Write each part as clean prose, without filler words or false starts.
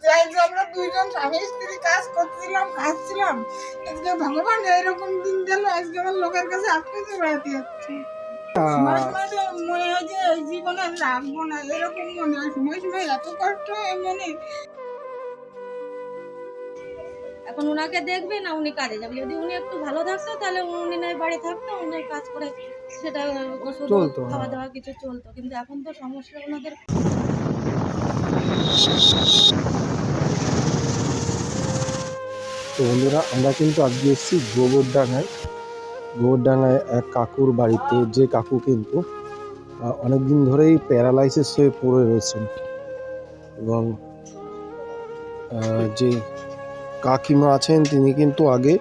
যাই যে আমরা দুইজন স্বামী স্ত্রী কাজ করছিলাম, খাচ্ছিলাম, আজকে ভগবান এরকম দিন দিল, আজকে আমার লোকের কাছে আটকে বেড়াতে যাচ্ছে। সময় সময় তো মনে হয় যে এই জীবনে আমি রাখবো না, এরকম মনে হয়। সময় সময় এত কষ্ট হয় মনে। এখন ওনাকে দেখবে না, উনি কাজে যাবে। যদি উনি একটু ভালো থাকতো তাহলে উনি নয় বাড়ি থাকতো, উনি কাজ করে সেটা ওষুধ খাওয়া দাওয়া কিছু চলতো। কিন্তু এখন তো সমস্যা ওনাদের। তো বন্ধুরা, আমরা কিন্তু আজকে এসেছি গোবরডাঙ্গায় এক কাকুর বাড়িতে। যে কাকু কিন্তু অনেকদিন ধরেই প্যারালাইসিস হয়ে পড়ে রয়েছেন, এবং যে কাকিমা আছেন তিনি কিন্তু আগে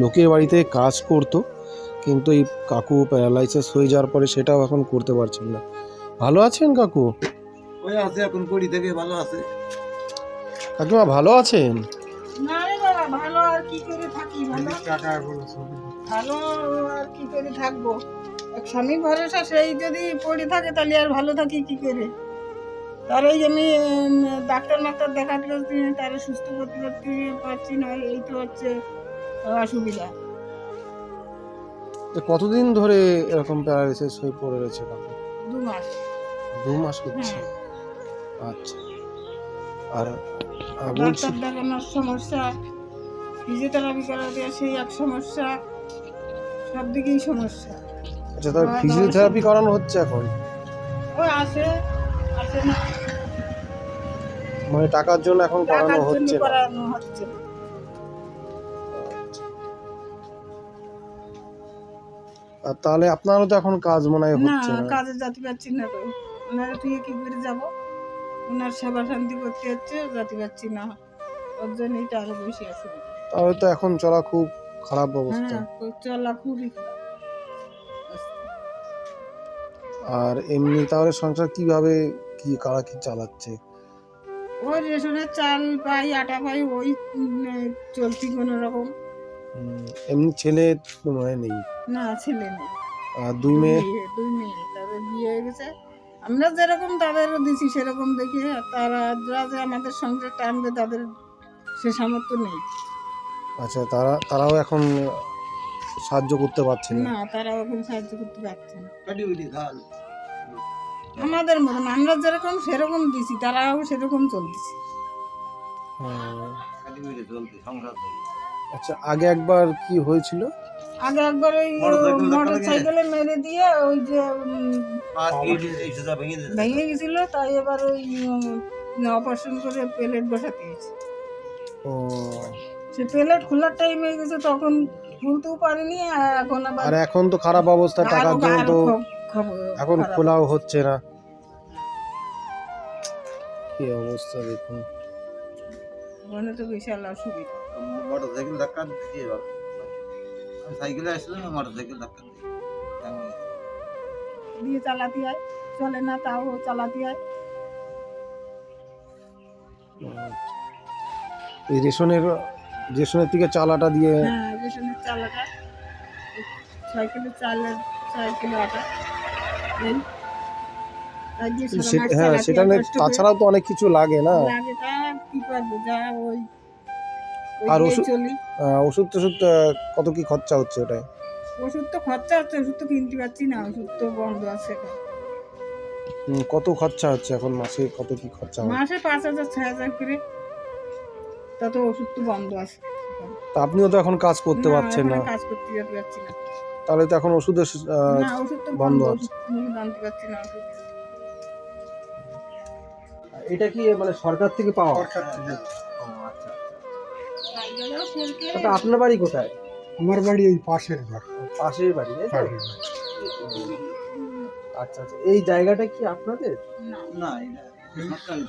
লোকের বাড়িতে কাজ করতো, কিন্তু এই কাকু প্যারালাইসিস হয়ে যাওয়ার পরে সেটাও এখন করতে পারছেন না। ভালো আছেন কাকু? ওই আছে, এখন পড়ি থেকে ভালো আছে। কাকিমা ভালো আছেন? না রে বাবা, ভালো আর কি করে থাকি, ভালো ভালো আর কি করে থাকবো। এক স্বামী ভরসা, সেই যদি পড়ে থাকে তাহলে আর ভালো থাকি কি করে। তার এই আমি ডাক্তার দেখাতে পারছি, তারা সুস্থ করতে পারছি না, এই তো হচ্ছে অসুবিধা। কতদিন ধরে এরকম প্যারালাইসিস হয়ে পড়ে রয়েছে কাকু? 2 মাস। 2 মাস হচ্ছে। আচ্ছা। আর ডাক্তার দেখানোর সমস্যা, ফিজিওথেরাপি করাতে সেই এক সমস্যা, সব দিকেই সমস্যা। আচ্ছা, তার ফিজিওথেরাপি করানো হচ্ছে এখন? ওই আসে না, মানে টাকার জন্য এখন করানো হচ্ছে না? আর তাহলে আপনারও তো এখন কাজ মনে হয় হচ্ছে না? কাজে যেতে পারছি না তো। ওনারা তুই কি করে যাব, ওনার সেবা শান্তি করতে হচ্ছে, যেতে পারছি না, ওর জন্যই তো আরো বেশি অসুবিধা। তাহলে তো এখন চলা খুব খারাপ অবস্থা। চলা খুবই খারাপ। আর এমনি তাহলে সংসার কিভাবে কি কারা কি চালাচ্ছে? ওই রেশনের চাল পাই, আটা পাই, ওই চলতি কোনো রকম। এমনি ছেলে মনে নেই? না, ছেলে নেই। আর 2 মেয়ে? 2 মেয়ে, তাদের বিয়ে হয়ে গেছে। আমরা যেরকম তাদেরও দিছি সেরকম দেখি, তারা যে আমাদের সঙ্গে টানবে তাদের সে সামর্থ্য নেই। আচ্ছা, তারাও এখন সাহায্য করতে পারছে না? না, তারাও এখন সাহায্য করতে পারছে না। আমাদের মতন আমরা যেরকম সেরকম দিছি, তারাও সেরকম চলতেছে। আচ্ছা, আগে একবার কি হয়েছিল? আগে একবার ওই মোটর সাইকেলে মেরে দিয়ে ওই যে ভেঙে গেছিল, তাই এবার ওই অপারেশন করে প্লেট বসাতে হয়েছে। সে প্লেট খোলার টাইম হয়ে গেছে, তখন খুলতেও পারিনি। আর এখন তো খারাপ অবস্থা, টাকার জন্য তো এখন খোলাও হচ্ছে না। কি অবস্থা দেখুন, মনে তো বিশাল অসুবিধা। মোটরসাইকেল ধাক্কা দিয়ে আমি সাইকেলে আসলাম, মোটরসাইকেল ধাক্কা দিয়ে চালাতে হয়, চলে না তাও চালাতে হয়। এই রেশনের থেকে চালাটা দিয়ে? রেশনের চালাটা, সাইকেলের চালের 4 কিলো আটা। সেটা তাছাড়াও তো অনেক কিছু লাগে না? লাগে, তা কি করবো, যা ওই আর ওষুধ কত কি খরচা হচ্ছে ওটাই? ওষুধ তো খরচা হচ্ছে, ওষুধ তো কিনতে পারছি না, ওষুধ তো বন্ধ আছে। কত খরচা হচ্ছে এখন মাসে? কত কি খরচা? মাসে 5,000 6,000 করে। তা তো ওষুধ তো বন্ধ আছে। তা আপনিও তো এখন কাজ করতে পারছেন না? কাজ করতে যেতে পারছি না। তাহলে তো এখন ওষুধ তো বন্ধ আছে। আনতে পারছি না ওষুধ। এটা কি মানে সরকার থেকে পাওয়া? আচ্ছা, আপনার বাড়ি কোথায়? আমার বাড়ি এই পাশের বাড়ি? আচ্ছা, এই জায়গাটা কি আপনাদের? না,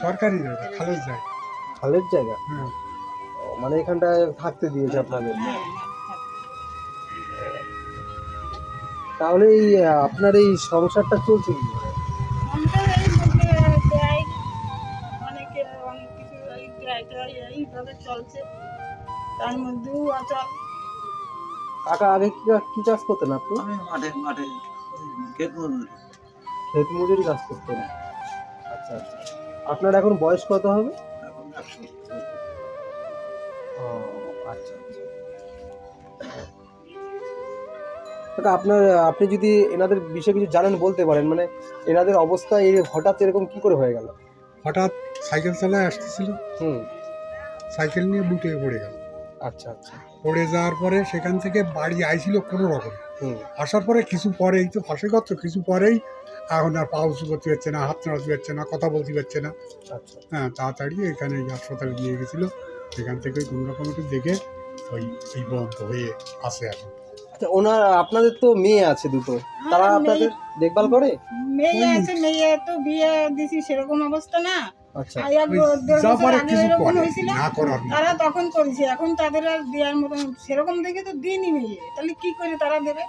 সরকারি জায়গা, খালের জায়গা। মানে এখানটায় থাকতে দিয়েছে আপনাদের? তাহলে এই আপনার এই সংসারটা চলছে কি? চলছে, তার মধ্যেও অচল। কাকা, আগে কি চাষ করতেন আপনি? আমি মাঠে ক্ষেত মজুরি কাজ করতেন। আচ্ছা, আপনার এখন বয়স কত হবে? আচ্ছা কাকা, আপনি যদি এনাদের বিষয়ে কিছু জানেন বলতে পারেন, মানে এনাদের অবস্থা এই হঠাৎ এরকম কি করে হয়ে গেল? হঠাৎ সাইকেল চালায় আসতেছিল, হুম। সাইকেল নিয়ে বুটে পড়ে গেল। আচ্ছা আচ্ছা। পড়ে যাওয়ার পরে সেখান থেকে বাড়ি আইছিল কোনো রকম। হুম। আসার পরে কিছু পরেই তো ফাঁসে গেছে, কিছু পরেই এখন আর পা উঁচু করতে পারছে না, হাত নাড়াতে পারছে না, কথা বলতে পারছে না। আচ্ছা। হ্যাঁ, তাড়াতাড়ি এখানে হাসপাতালে নিয়ে গেছিল, সেখান থেকে কোনো রকম একটু দেখে ওই এই বন্ধ হয়ে আসে এখন। আচ্ছা, আপনাদের তো মেয়ে আছে দুটো, তারা আপনাদের দেখভাল করে? মেয়ে আছে, মেয়ে তো বিয়ে দিছি, সেরকম অবস্থা না। আচ্ছা। আর এক দেড় যা বছর পারে আগে কিছু এরকম করে, হয়েছিল, না করার না। তারা তখন করেছে। এখন তাদের আর দেওয়ার মতন সেরকম দেখে তো দিনই মেয়ে, তাহলে কি করে তারা দেবে?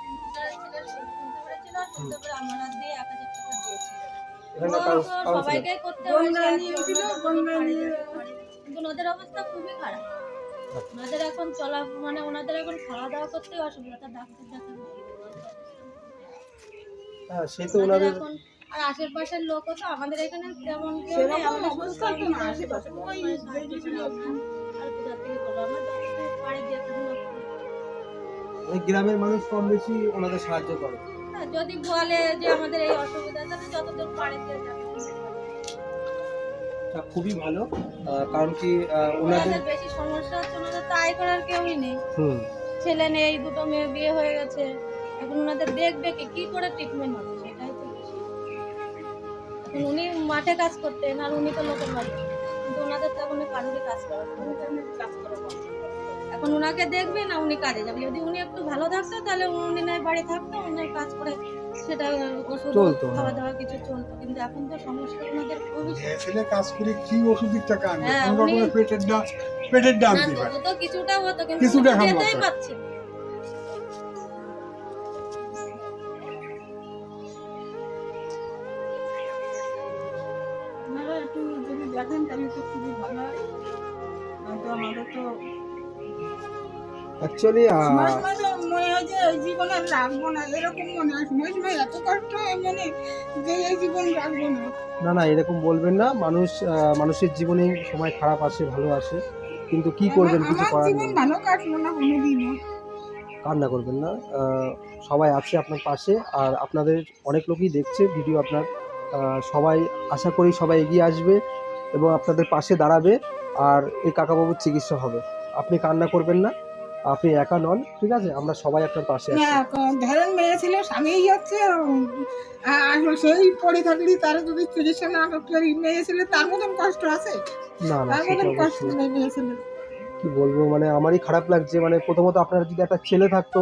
সবাইকে করতে গঙ্গা নিয়েছিল, গঙ্গা নিয়ে কিন্তু ওনাদের অবস্থা খুবই খারাপ। ওনাদের এখন চলা মানে ওনাদের এখন খাওয়া দাওয়া করতে অসুবিধা, তা ডাক্তার দেখানো। হ্যাঁ, সেই তো ওনাদের এখন আর আশেপাশের লোকও তো আমাদের এখানে তেমন কেউ নেই, সেরকম আমাদের অবস্থা তো না আশেপাশে। ওই আর কোথা থেকে করলো, আমরা যতদূর পারি দিয়ে গ্রামের মানুষ কম বেশি ওনাদের সাহায্য করে। যদি বলে যে আমাদের এই অসুবিধা, তাহলে যতদূর পারি দিয়ে যাবে। খুবই ভালো, কারণ কি ওনাদের ওনাদের বেশি সমস্যা হচ্ছে, ওনাদের তো আয় করার কেউই নেই, হুম ছেলে নেই, দুটো মেয়ে বিয়ে হয়ে গেছে। এখন ওনাদের দেখবে কি করে ট্রিটমেন্ট হবে, সেটাই তো বেশি। এখন উনি মাঠে কাজ করতেন, আর উনি তো লোকের বাড়ি, কিন্তু ওনাদের তো এখন কারোরই কাজ করা বন্ধ। এখন ওনাকে দেখবে না, উনি কাজে যাবে। যদি উনি একটু ভালো থাকতো, তাহলে উনি নয় বাড়ি থাকতো, উনি কাজ করে সেটা ওষুধ চলতো, খাওয়া দাওয়া কিছু চলতো। কিন্তু এখন তো সমস্যা ওনাদের খুবই। ছেলে কাজ করে কি ওষুধের টাকা আনবে, হ্যাঁ, কোনো রকমের পেটের দাম না, দিবে। তবু তো কিছুটা হতো, কিন্তু কিছুটা উনি খাবো যেতেই তো। পারছে না। আপনারা একটু যদি দেখেন তাহলে তো খুবই ভালো হয়। নয়তো আমাদের তো অ্যাকচুয়ালি মাঝে মাঝে মনে হয় যে এই জীবন আর রাখবো না, এরকম মনে হয়। সময় সময় এত কষ্ট হয় মনে যে এই জীবন রাখবো না। না না, এরকম বলবেন না। মানুষের জীবনে সময় খারাপ আসে, ভালো আসে, কিন্তু কি করবেন, কিছু আমার করার জীবন নেই। ভালো কাটলো না কোনোদিনও। কান্না করবেন না, সবাই আছে আপনার পাশে, আর আপনাদের অনেক লোকই দেখছে ভিডিও আপনার। সবাই আশা করি সবাই এগিয়ে আসবে এবং আপনাদের পাশে দাঁড়াবে, আর এই কাকাবাবুর চিকিৎসা হবে। আপনি কান্না করবেন না, আপনি একা নন, ঠিক আছে? আমরা সবাই আপনার পাশে আছি। না, ধরেন মেয়ে ছিল, স্বামীই হচ্ছে, আর সেই পড়ে থাকলি তার যদি চিকিৎসা না করি, মেয়ে ছেলে তার মতন কষ্ট আছে? না না, তার সেটা মতন কষ্ট অবশ্যই। নেই মেয়ে ছেলে। কি বলবো, মানে আমারই খারাপ লাগছে। মানে প্রথমত আপনার যদি একটা ছেলে থাকতো,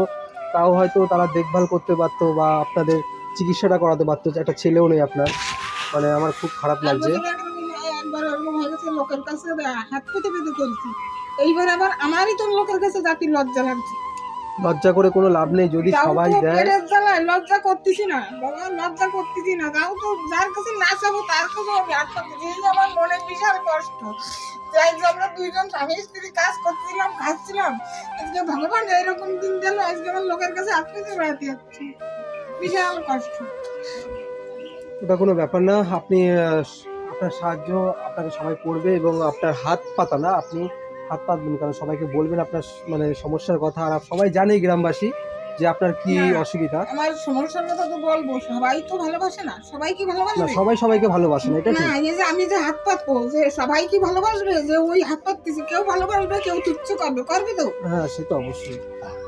তাও হয়তো তারা দেখভাল করতে পারতো বা আপনাদের চিকিৎসাটা করাতে পারতো। একটা ছেলেও নেই আপনার, মানে আমার খুব খারাপ লাগছে। একবার ওরকম হয়ে গেছে, লোকের কাছে হাত পেতে পেতে করেছি। এইবার আবার আমারই তো লোকের কাছে জাতি লজ্জা লাগছে। লজ্জা করে কোনো লাভ নেই, যদি তাও সবাই তো দেয়। পেটের জ্বালায় লজ্জা করতেছি না বাবা, লজ্জা করতেছি না। তাও তো যার কাছে না চাবো তার কাছে আমি হাত পাচ্ছি। এই যে আমার মনে বিশাল কষ্ট, যাই যে আমরা দুইজন স্বামী স্ত্রী কাজ করছিলাম, খাচ্ছিলাম, আজকে ভগবান এইরকম দিন গেল, আজকে আমার লোকের কাছে হাত পেতে বেড়াতে যাচ্ছি। বিশাল কষ্ট। ওটা কোনো ব্যাপার না। আপনি আপনার সাহায্য আপনাকে সবাই করবে, এবং আপনার হাত পাতা না, আপনি হাত পাতবেন, কারণ সবাইকে বলবেন আপনার মানে সমস্যার কথা। আর সবাই জানে গ্রামবাসী যে আপনার কি না, অসুবিধা। আমার সমস্যার কথা তো বলবো, সবাই তো ভালোবাসে না। সবাই কি না, ভালোবাসবে? সবাই সবাইকে ভালোবাসে না, এটা না, ঠিক। এই যে আমি যে হাত পাতবো, যে সবাই কি ভালোবাসবে? যে ওই হাত পাততেছি, কেউ ভালোবাসবে, কেউ তুচ্ছ করবে, করবে তো। হ্যাঁ, সে তো অবশ্যই।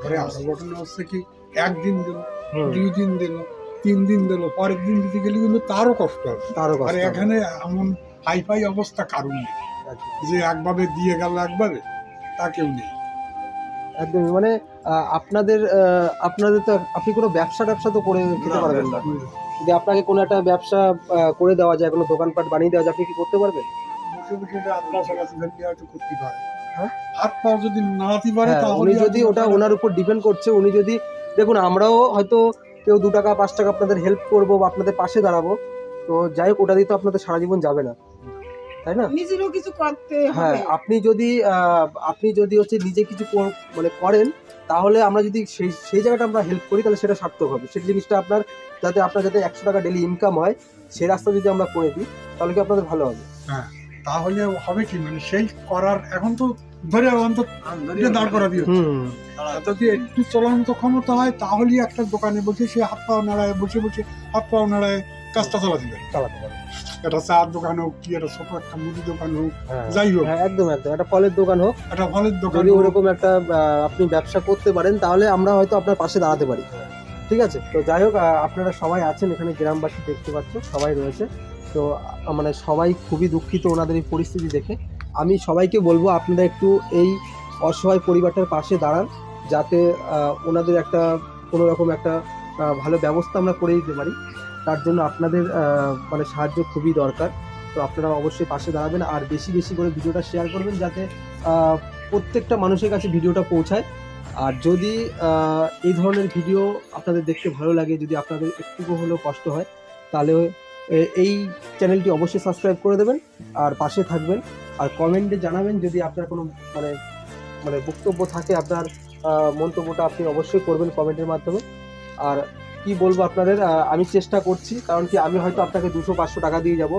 ঘরে আসল ঘটনা হচ্ছে কি, একদিন দিল, হুম, 2 দিন দিল, 3 দিন দিল, পরের দিন দিতে গেলে কিন্তু তারও কষ্ট হবে। তারও আর কষ্ট হবে। এখানে এমন হাইফাই অবস্থা কারণ নেই একদম। যে একভাবে দিয়ে গেল একবারে, তা কেউ নেই। একদমই, মানে আপনাদের তো আপনি কোনো ব্যবসা তো করে খেতে পারবেন না। যদি আপনাকে কোনো একটা ব্যবসা করে দেওয়া যায়, কোনো দোকানপাট বানিয়ে দেওয়া যায়, আপনি কি করতে পারবেন? বসে বসে আল্লাহ সালাতে ধরলে হয়তো করতে পারে। হ্যাঁ? হাত পা যদি নাড়াতে পারে হ্যাঁ, তাহলে উনি যদি ওটা ওনার উপর ডিপেন্ড করছে। উনি যদি দেখুন, আমরাও হয়তো কেউ 2 টাকা 5 টাকা আপনাদের হেল্প করবো বা আপনাদের পাশে দাঁড়াবো, তো যাই হোক, ওটা দিয়ে তো আপনাদের সারা জীবন যাবে না, তাই না? নিজেরও কিছু করতে হ্যাঁ, হবে। আপনি যদি হচ্ছে নিজে কিছু মানে করেন, তাহলে আমরা যদি সেই জায়গাটা আমরা হেল্প করি, তাহলে সেটা সার্থক হবে। সেই জিনিসটা আপনার যাতে 100 টাকা ডেলি ইনকাম হয়, সেই রাস্তা যদি আমরা করে দিই, তাহলে কি আপনাদের ভালো হবে? হ্যাঁ, তাহলে হবে কি, মানে সেই করার এখন তো ধরে অন্তত এটা দাঁড় করা দিও। যদি একটু চলন্ত ক্ষমতা হয় তাহলেই একটা দোকানে বসে সে হাত পাও নাড়ায়, বসে বসে হাত পাও নাড়ায় কাজটা চালাতে পারে। একটা চার দোকান হোক কি একটা ছোট একটা মুদি দোকান হোক, যাই হোক, একদম একদম একটা ফলের দোকান হোক, একটা ফলের দোকান যদি হোক। ওরকম একটা আপনি ব্যবসা করতে পারেন তাহলে আমরা হয়তো আপনার পাশে দাঁড়াতে পারি। ঠিক আছে, তো যাই হোক, আপনারা সবাই আছেন এখানে, গ্রামবাসী দেখতে পাচ্ছ সবাই রয়েছে। তো মানে সবাই খুবই দুঃখিত ওনাদের এই পরিস্থিতি দেখে। আমি সবাইকে বলবো আপনারা একটু এই অসহায় পরিবারটার পাশে দাঁড়ান, যাতে ওনাদের একটা কোনো রকম একটা ভালো ব্যবস্থা আমরা করে দিতে পারি। তার জন্য আপনাদের মানে সাহায্য খুবই দরকার। তো আপনারা অবশ্যই পাশে দাঁড়াবেন আর বেশি বেশি করে ভিডিওটা শেয়ার করবেন, যাতে প্রত্যেকটা মানুষের কাছে ভিডিওটা পৌঁছায়। আর যদি এই ধরনের ভিডিও আপনাদের দেখতে ভালো লাগে, যদি আপনাদের একটু হলেও কষ্ট হয়, তাহলে এই চ্যানেলটি অবশ্যই সাবস্ক্রাইব করে দেবেন আর পাশে থাকবেন। আর কমেন্টে জানাবেন যদি আপনার কোনো মানে মানে বক্তব্য থাকে, আপনার মন্তব্যটা আপনি অবশ্যই করবেন কমেন্টের মাধ্যমে। আর কি বলবো আপনাদের, আমি চেষ্টা করছি, কারণ কি আমি হয়তো আপনাকে 200-500 টাকা দিয়ে যাব,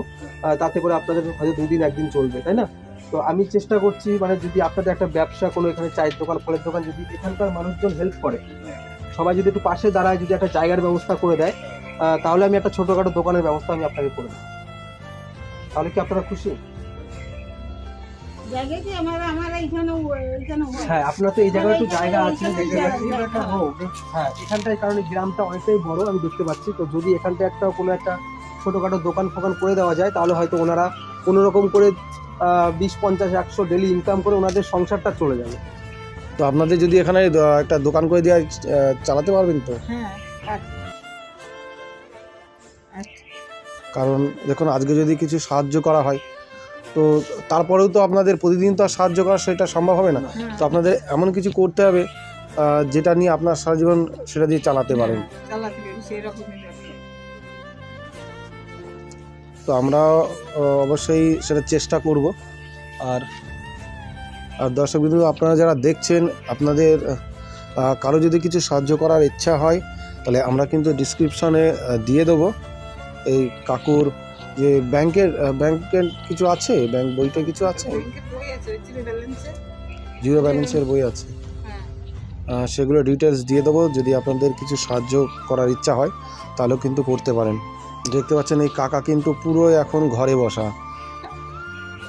তাতে করে আপনাদের হয়তো 2 দিন 1 দিন চলবে, তাই না? তো আমি চেষ্টা করছি, মানে যদি আপনাদের একটা ব্যবসা, কোনো এখানে চায়ের দোকান, ফলের দোকান, যদি এখানকার মানুষজন হেল্প করে, সবাই যদি একটু পাশে দাঁড়ায়, যদি একটা জায়গার ব্যবস্থা করে দেয়, তাহলে আমি একটা ছোটোখাটো দোকানের ব্যবস্থা আমি আপনাকে করে দেবো। তাহলে কি আপনারা খুশি? জায়গা কি আমার এইখানে হ্যাঁ, আপনার তো এই জায়গায় একটু জায়গা আছে, হ্যাঁ এখানটায়, কারণ গ্রামটা অনেকটাই বড় আমি দেখতে পাচ্ছি। তো যদি এখানটা একটা কোনো একটা ছোটোখাটো দোকান ফোকান করে দেওয়া যায়, তাহলে হয়তো ওনারা কোনো রকম করে 20-50-100 ডেলি ইনকাম করে ওনাদের সংসারটা চলে যাবে। তো আপনাদের যদি এখানে একটা দোকান করে দেওয়া চালাতে পারবেন তো? হ্যাঁ, কারণ দেখুন, আজকে যদি কিছু সাহায্য করা হয়, তো তারপরেও তো আপনাদের প্রতিদিন তো আর সাহায্য করা সেটা সম্ভব হবে না। তো আপনাদের এমন কিছু করতে হবে যেটা নিয়ে আপনার সারা জীবন সেটা দিয়ে চালাতে পারেন। তো আমরা অবশ্যই সেটা চেষ্টা করব। আর দর্শকবৃন্দ, আপনারা যারা দেখছেন, আপনাদের কারো যদি কিছু সাহায্য করার ইচ্ছা হয়, তাহলে আমরা কিন্তু ডিসক্রিপশনে দিয়ে দেবো এই কাকুর যে ব্যাংকের কিছু আছে, ব্যাংক বইটা কিছু আছে, জিরো ব্যালেন্সের বই আছে, সেগুলো ডিটেলস দিয়ে দেবো। যদি আপনাদের কিছু সাহায্য করার ইচ্ছা হয় তাহলেও কিন্তু করতে পারেন। দেখতে পাচ্ছেন এই কাকা কিন্তু পুরো এখন ঘরে বসা,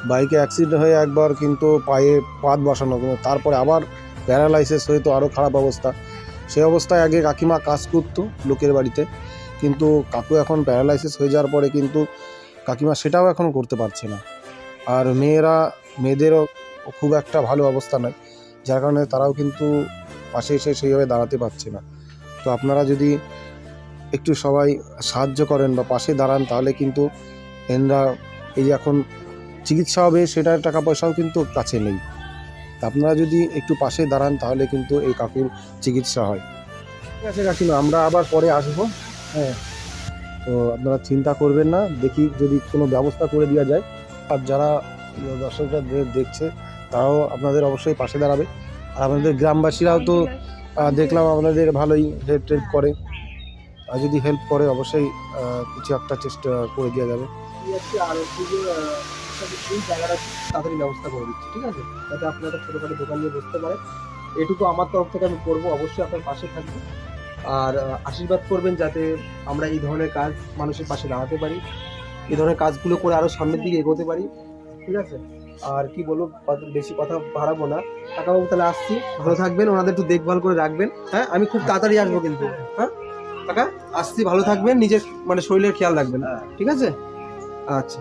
বাইকে অ্যাক্সিডেন্ট হয়ে একবার কিন্তু পায়ে পাত বসানো, কিন্তু তারপরে আবার প্যারালাইসিস হয়ে তো আরও খারাপ অবস্থা। সেই অবস্থায় আগে কাকিমা কাজ করতো লোকের বাড়িতে, কিন্তু কাকু এখন প্যারালাইসিস হয়ে যাওয়ার পরে কিন্তু কাকিমা সেটাও এখন করতে পারছে না। আর মেয়েদেরও খুব একটা ভালো অবস্থা নয়, যার কারণে তারাও কিন্তু পাশে এসে সেইভাবে দাঁড়াতে পারছে না। তো আপনারা যদি একটু সবাই সাহায্য করেন বা পাশে দাঁড়ান, তাহলে কিন্তু এনরা এই যে এখন চিকিৎসা হবে সেটার টাকা পয়সাও কিন্তু কাছে নেই। আপনারা যদি একটু পাশে দাঁড়ান তাহলে কিন্তু এই কাকুর চিকিৎসা হয়। ঠিক আছে কাকিমা, আমরা আবার পরে আসবো। হ্যাঁ, তো আপনারা চিন্তা করবেন না, দেখি যদি কোনো ব্যবস্থা করে দেওয়া যায়। আর যারা দর্শকরা দেখছে তারাও আপনাদের অবশ্যই পাশে দাঁড়াবে। আর আপনাদের গ্রামবাসীরাও তো দেখলাম আপনাদের ভালোই হেল্প করে, আর যদি হেল্প করে অবশ্যই কিছু একটা চেষ্টা করে দেওয়া যাবে। আর এই জায়গাটা তাড়াতাড়ি ব্যবস্থা করে দিচ্ছি, ঠিক আছে, যাতে আপনি একটা ছোটোখাটো দোকান নিয়ে বসতে পারেন। এটুকু আমার তরফ থেকে আমি করবো, অবশ্যই আপনার পাশে থাকবো। আর আশীর্বাদ করবেন যাতে আমরা এই ধরনের কাজ মানুষের পাশে দাঁড়াতে পারি, এই ধরনের কাজগুলো করে আরও সামনের দিকে এগোতে পারি, ঠিক আছে। আর কি বলবো, বেশি কথা বাড়াবো না। কাকাবাবু তাহলে আসছি, ভালো থাকবেন, ওনাদের একটু দেখভাল করে রাখবেন। হ্যাঁ, আমি খুব তাড়াতাড়ি আসবো কিন্তু। হ্যাঁ কাকা, আসছি, ভালো থাকবেন, নিজের মানে শরীরের খেয়াল রাখবেন, ঠিক আছে? আচ্ছা।